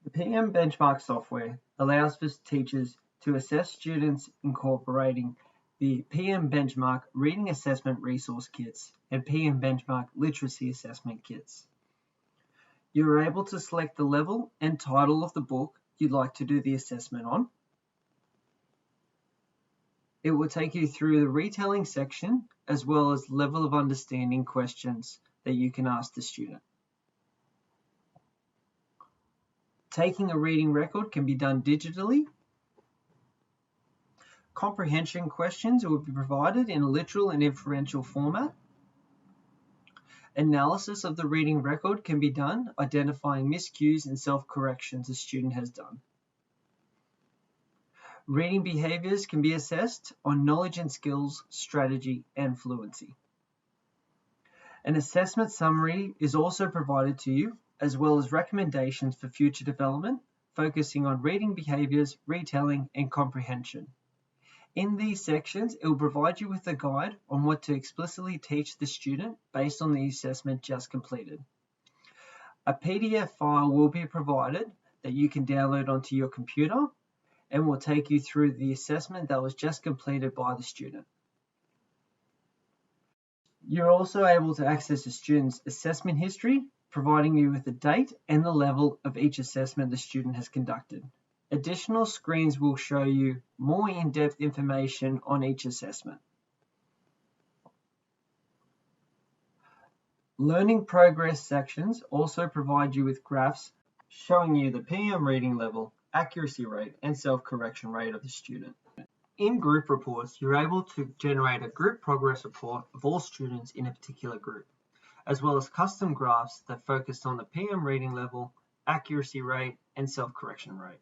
The PM benchmark software allows for teachers to assess students incorporating the PM benchmark reading assessment resource kits and PM benchmark literacy assessment kits. You are able to select the level and title of the book you'd like to do the assessment on. It will take you through the retelling section as well as level of understanding questions that you can ask the student. Taking a reading record can be done digitally. Comprehension questions will be provided in a literal and inferential format. Analysis of the reading record can be done, identifying miscues and self-corrections a student has done. Reading behaviours can be assessed on knowledge and skills, strategy, and fluency. An assessment summary is also provided to you, as well as recommendations for future development, focusing on reading behaviours, retelling, and comprehension. In these sections, it will provide you with a guide on what to explicitly teach the student based on the assessment just completed. A PDF file will be provided that you can download onto your computer and will take you through the assessment that was just completed by the student. You're also able to access the student's assessment history, providing you with the date and the level of each assessment the student has conducted. Additional screens will show you more in-depth information on each assessment. Learning progress sections also provide you with graphs showing you the PM reading level, accuracy rate, and self-correction rate of the student. In group reports, you're able to generate a group progress report of all students in a particular group, as well as custom graphs that focus on the PM reading level, accuracy rate, and self-correction rate.